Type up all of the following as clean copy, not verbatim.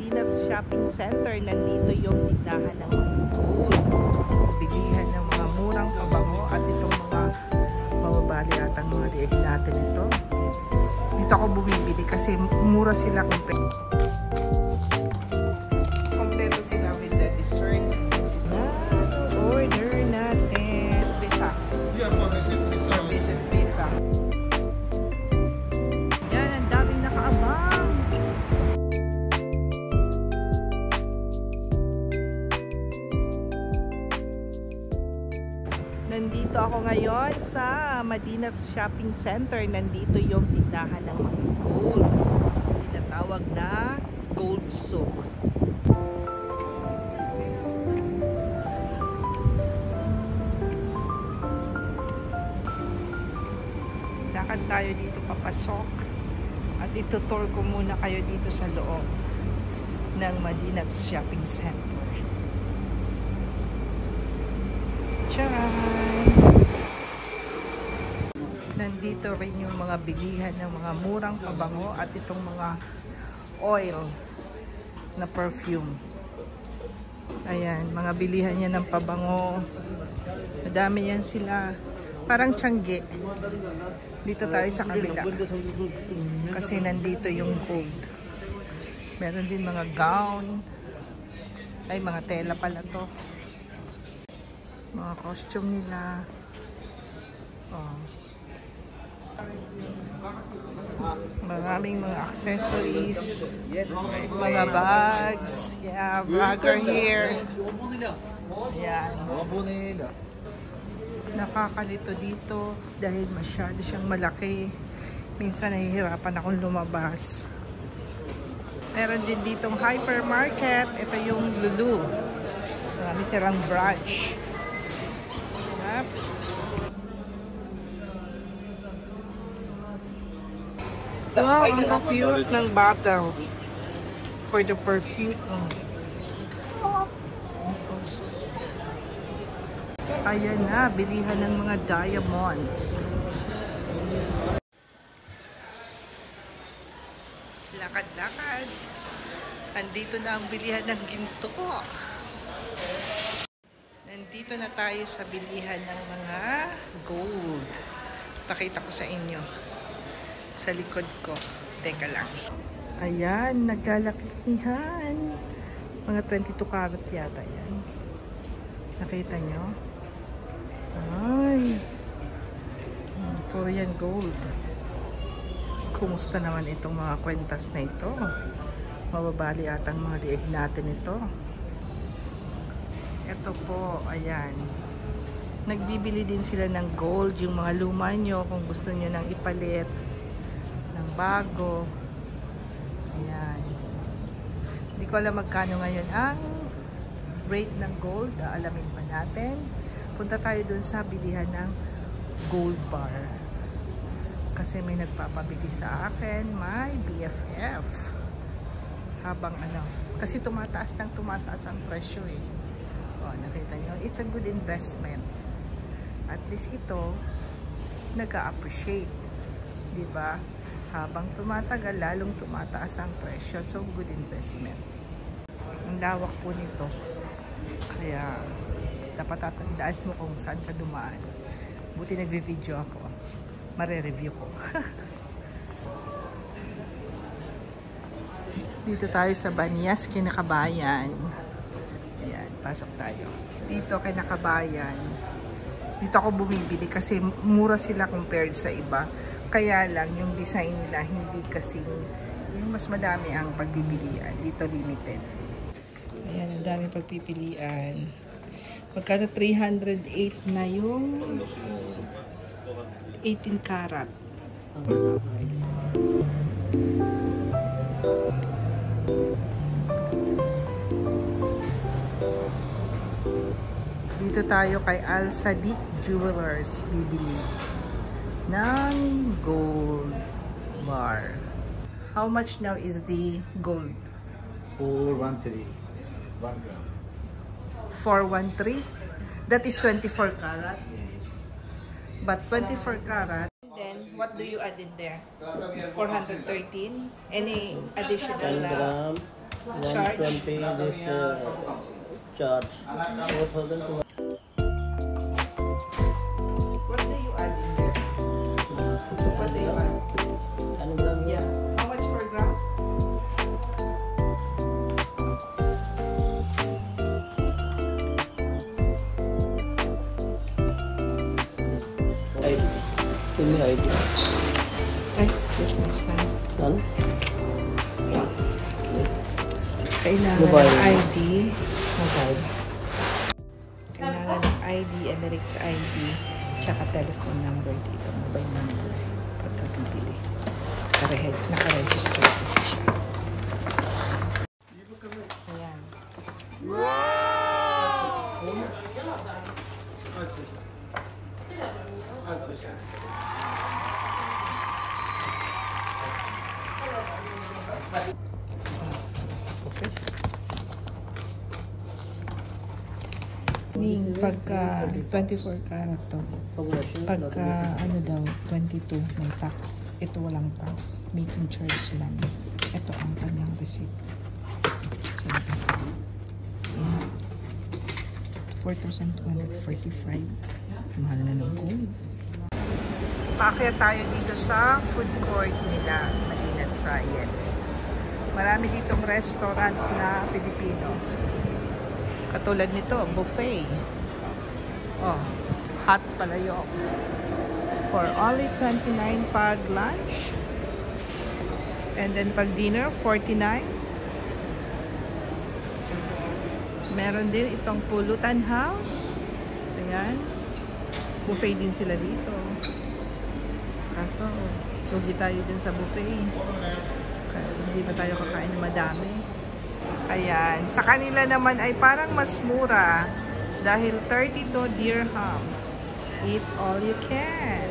Madina's Shopping Center. Nandito yung tindahan ng gold. Bilihan ng mga murang pabango at itong mga mababali atang mga liig natin ito. Dito ako bumibili kasi mura sila kompleto sila with the dessert. Order natin pizza. Visit pizza. Yan, ang daming nakaabang. Nandito ako ngayon sa Madina's Shopping Center. Nandito yung tindahan ng mga gold. Tinatawag na Gold Souk. Lakad tayo dito papasok. At itutour ko muna kayo dito sa loob ng Madina's Shopping Center. Nandito rin yung mga bilihan ng mga murang pabango at itong mga oil na perfume. Ayan, mga bilihan niya ng pabango. Madami yan sila. Parang tiyangge. Dito tayo sa kabila. Kasi nandito yung gold. Meron din mga gown. Ay, mga tela pala to. Mga costume nila. Oh. Maraming mga accessories, mga bags. Yeah, bagger here. Ayan. Nakakalito dito dahil masyado siyang malaki. Minsan nahihirapan akong lumabas. Meron din ditong hypermarket. Ito yung Lulu. Marami silang branch. Oops. Wow, ang cute ng bottle for the perfume. Ayan na, bilihan ng mga diamonds. Lakad-lakad. Andito na ang bilihan ng ginto. Nandito na tayo sa bilihan ng mga gold. Pakita ko sa inyo. Sa likod ko. Teka lang. Ayan, naglalakihan. Mga 22 karat yata yan. Nakita nyo? Ay. Korean gold. Kumusta naman itong mga kwentas na ito? Mababali atang mga liig natin ito. Ito po, ayan. Nagbibili din sila ng gold. Yung mga luma nyo, kung gusto nyo nang ipalit ng bago. Ayan. Hindi ko alam magkano ngayon ang rate ng gold. Alamin pa natin. Punta tayo dun sa bilihan ng gold bar. Kasi may nagpapabili sa akin. May BFF. Habang ano. Kasi tumataas ang presyo eh. O, nakita nyo. It's a good investment. At least ito, nag-a-appreciate. Diba? Habang tumatagal, lalong tumataas ang presyo. So, good investment. Ang lawak po nito. Kaya, dapat tatandaan mo kung saan ka dumaan. Buti nagvi-video ako. Mare-review ko. Dito tayo sa Banias, Kinakabayan. Ayan, pasok tayo. Dito, Kinakabayan. Dito ako bumibili kasi mura sila compared sa iba. Kaya lang, yung design nila hindi kasing, yung mas madami ang pagpipilian. Dito limited. Ayan, ang daming pagpipilian. Magkano 308 na yung 18 karat. Dito tayo kay Al Sadiq Jewelers bibili ng gold bar. How much now is the gold? 413. 1 gram. 413? That is 24 karat. But 24 karat. Then, what do you add in there? 413? Any additional? 10 gram, Charge? 120 this charge. 4,200. What do you add in there? What do you add? Ano gram Yeah. yan? How much per gram? ID. Ini ID. Ay, this next time. Ano? Kailangan Mobile. ng ID. Mobile. Kailangan ng ID, Emirex ID, tsaka telephone number dito. Mobile number. Pagkabibili. Naka-register kasi siya. Ayan. Okay. Ning, pagka 24 karat to. Pagka ano daw, 22 may tax. Ito walang tax. Making charge lang. Ito ang kanyang receipt. So, ayan. 4,245. Mahal na ng gold. Paakyat tayo dito sa food court nila, Madinat Zayed. Marami ditong restaurant na Pilipino. Katulad nito, buffet. Oh, hot palayok. For only 29 pag lunch. And then pag dinner, 49. Meron din itong Pulutan House. Ayan. Buffet din sila dito. Kaso, lugi tayo din sa buffet. Kaya hindi ba tayo kakain na madami? Ayan. Sa kanila naman ay parang mas mura. Dahil 32 dirhams. Eat all you can.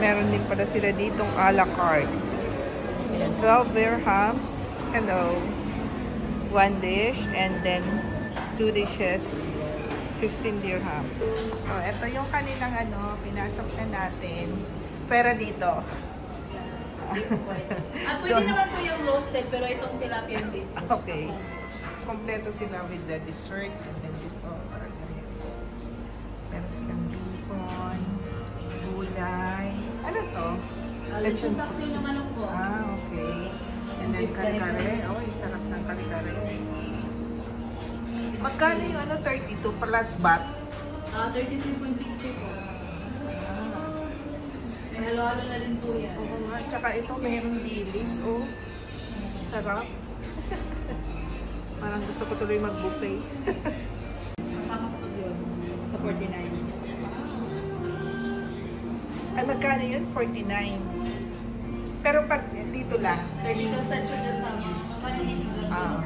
Meron din pala sila ditong a la carte. Ayan, 12 dirhams. Hello. 1 dish and then 2 dishes, 15 dirhams. So, ito yung kanilang ano, pinasok na natin. Pera dito. Pwede naman po yung roasted, pero itong tilapia din. Okay. Kompleto sila with the dessert and then this parang ganito. Meron silang bacon, gulay. Ano to? Lechon paksiw na manok po. Ah, okay. And then kare-kare. Oh, sarap ng kare-kare. Magkano yung ano, 32 plus bat? 33.60 po. May halo-halo na din po yan. Oo nga. Tsaka ito mayroong dilis. Oh, sarap. Parang gusto ko tuloy mag-buffet. Kasama po yun sa 49. Ay, magkano yun? 49. Pero pag dito lang. 32 cents for the sama. Ah.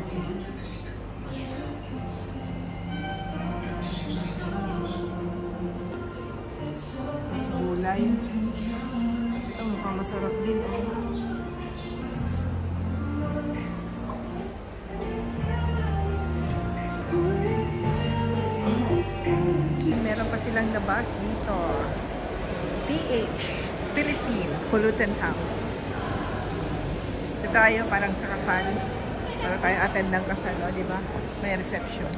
Tapos gulay. Ito mukhang masarap din. Meron pa silang labas dito. PH, Philippine Pulutan House. Ito tayo parang sa kasal. Para tayo attend ng kasal, o, di ba? May reception.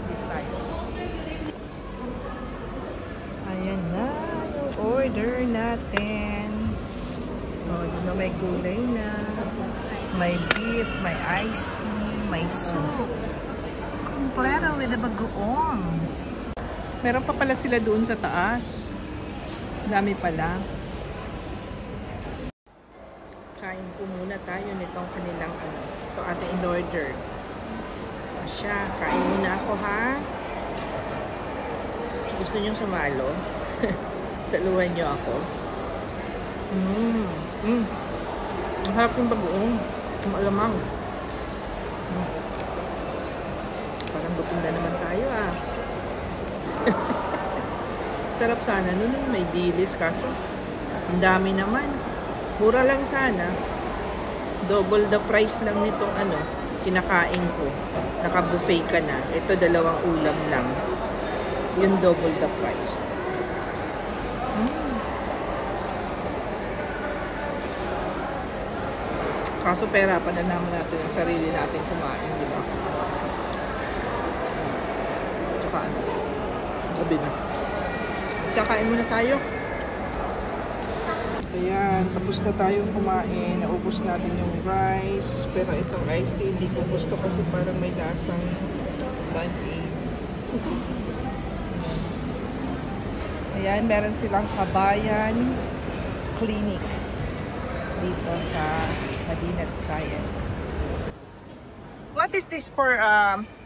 Dito tayo. Ayan na. Order natin. O, di ba may gulay na. May beef, may iced tea, may soup. Kompleto with a bagoong. Meron pa pala sila doon sa taas. Dami pala. Kain po muna tayo nitong kanilang ano. Ito ating in-order. Asya, kain muna ako ha. Gusto nyo sumalo? Saluhan nyo ako. Ang harap yung bagoong. Malamang. Parang gutom na naman tayo ah. Sarap sana nun may dilis kaso ang dami naman. Mura lang sana. Double the price lang nitong ano kinakain ko. Naka-buffet ka na. Ito 2 ulam lang. Yung double the price. Kaso pera pa na naman natin ang sarili natin kumain, di ba? Tsaka ano? Gabi na. Kakain muna tayo. Ayan, tapos na tayong kumain. Naubos natin yung rice. Pero itong iced tea, hindi ko gusto kasi parang may lasang band-aid. Ayan, meron silang Kabayan Clinic dito sa Madinat Sayan. What is this for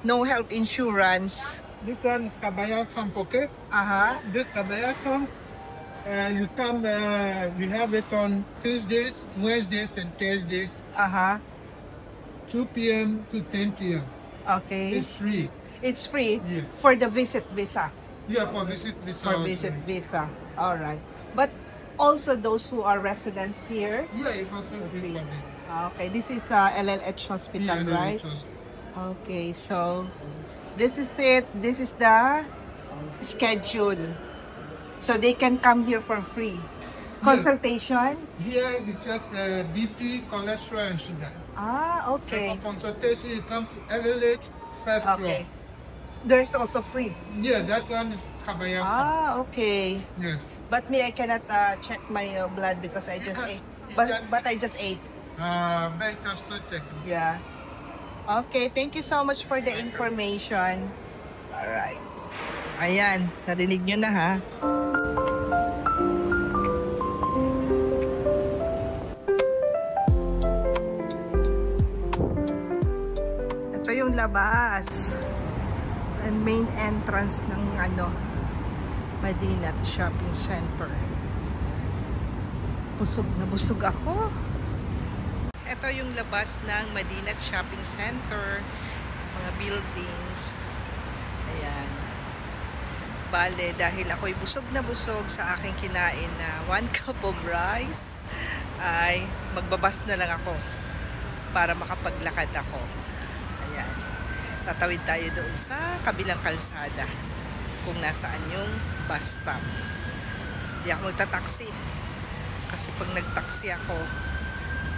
no health insurance? This one is Kabayakam pocket. This Kabayakam, you come, we have it on Tuesdays, Wednesdays, and Thursdays, 2 p.m. to 10 p.m. Okay. It's free. It's free Yes. for the visit visa. Yeah, for visit visa. For also. visit visa. All right. But also those who are residents here. Yeah, it's also free for them. Okay, this is LLH Hospital, Yeah, right? it was- Okay, so this is it. This is the schedule. So they can come here for free. Consultation? Here we check BP, cholesterol, and sugar. Okay. And for consultation, you come to LLH first Okay. floor. There's also free. Yeah, that one is Kabayakam. Okay. Yes. But me, I cannot check my blood because I just ate. But I just ate. But you can still check. Yeah. Okay, thank you so much for the information. Alright. Ayan, narinig nyo na ha. Ito yung labas. And main entrance ng Madinat Shopping Center. Busog na busog ako. Ito yung labas ng Madinat Shopping Center. Mga buildings. Ayan. Bale, dahil ako'y busog na busog sa aking kinain na 1 cup of rice, ay magbabas na lang ako para makapaglakad ako. Ayan. Tatawid tayo doon sa kabilang kalsada kung nasaan yung bus stop. Hindi ako magta-taxi. Kasi pag nag-taxi ako,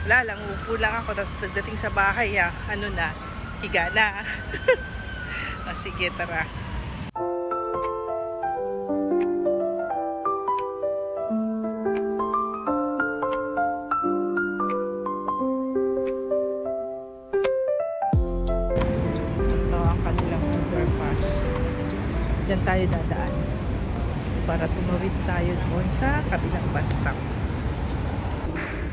wala lang, upo lang ako, tapos pagdating sa bahay, ano na, higa na. Sige, tara. Ito ang kanilang overpass. Diyan tayo dadaan para tumawid tayo doon sa kabilang bus stop.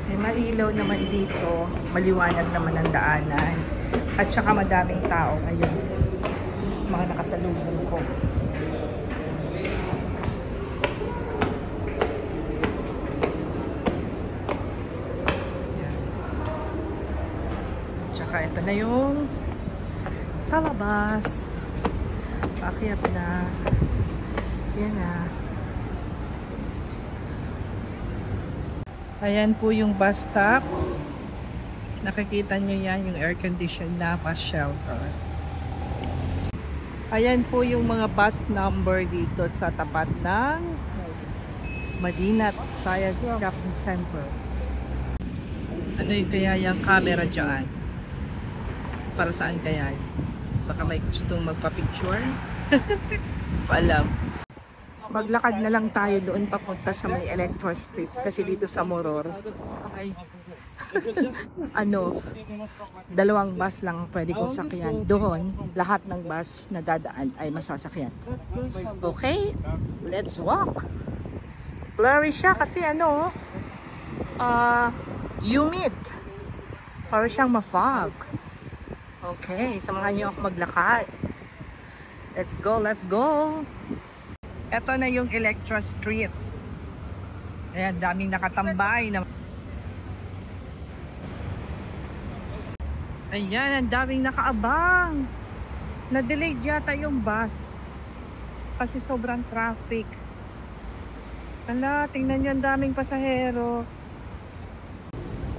May mailaw naman dito, maliwanag naman ang daanan, at saka madaming tao ngayon, mga nakasalubong ko. Yan. At saka ito na yung palabas. Paakyat na. Yan na. Ayan po yung bus stop. Nakikita nyo yan, yung air-conditioned na bus shelter. Ayan po yung mga bus number dito sa tapat ng Madinat Shopping Center. Ano yung kaya yung camera dyan? Para saan kaya? Baka may gustong magpa-picture? Alam. Maglakad na lang tayo doon papunta sa may Electro Street kasi dito sa Moror ay dalawang bus lang pwede kong sakyan. Doon, lahat ng bus na dadaan ay masasakyan. Okay, let's walk. Blurry siya kasi humid. Para siyang ma-fog. Okay, samahan niyo ako maglakad. Let's go, let's go. Ito na yung Electro Street. Ayan, daming nakatambay. Ayan, ang daming nakaabang. Na-delayed yata yung bus. Kasi sobrang traffic. Ala, tingnan nyo, ang daming pasahero.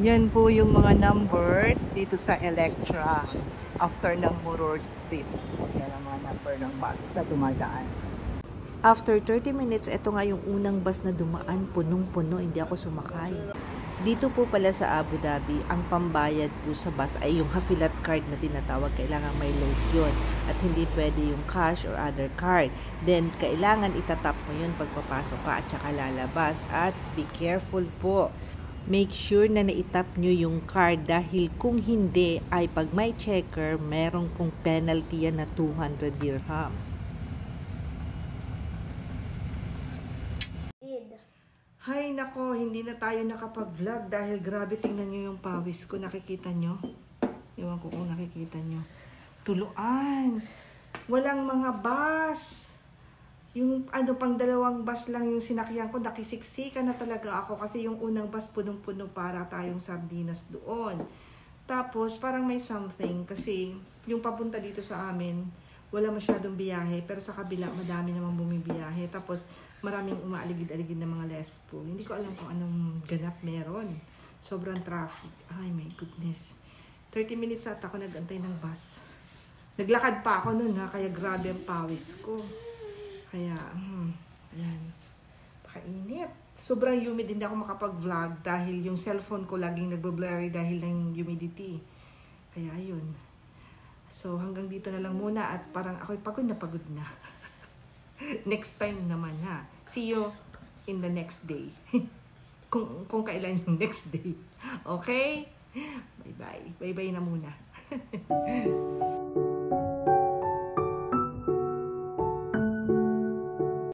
Yan po yung mga numbers dito sa Electra. After ng Moror Street. Yan ang mga number ng bus na dumadaan. After 30 minutes, ito nga yung unang bus na dumaan, punong-puno, hindi ako sumakay. Dito po pala sa Abu Dhabi, ang pambayad po sa bus ay yung Hafilat card na tinatawag. Kailangan may load yun. At hindi pwede yung cash or other card. Then, kailangan itatap mo yun pagpapasok ka at saka lalabas. At be careful po. Make sure na naitap nyo yung card dahil kung hindi ay pag may checker, merong pong penalty yan na 200 dirhams. Hay nako, hindi na tayo nakapag-vlog dahil grabe, tingnan nyo yung pawis ko. Nakikita nyo? Ewan ko kung nakikita nyo. Tuluan. Walang mga bus. Yung pang dalawang bus lang yung sinakyan ko, nakisiksika na talaga ako kasi yung unang bus punong-puno para tayong sardinas doon. Tapos parang may something kasi yung papunta dito sa amin, wala masyadong biyahe, pero sa kabila madami namang bumibiyahe. Tapos maraming umaaligid-aligid na mga lespo. Hindi ko alam kung anong ganap meron. Sobrang traffic. Ay, my goodness. 30 minutes ata ako nag-antay ng bus. Naglakad pa ako nun ha, kaya grabe ang pawis ko. Kaya, ayan. Pakainit. Sobrang humid, hindi ako makapag-vlog dahil yung cellphone ko laging nagbo-blurry dahil ng humidity. Kaya, ayun. So, hanggang dito na lang muna at parang ako'y pagod na. Next time naman ha. See you in the next day. kung kailan yung next day. Okay? Bye-bye. Bye-bye na muna.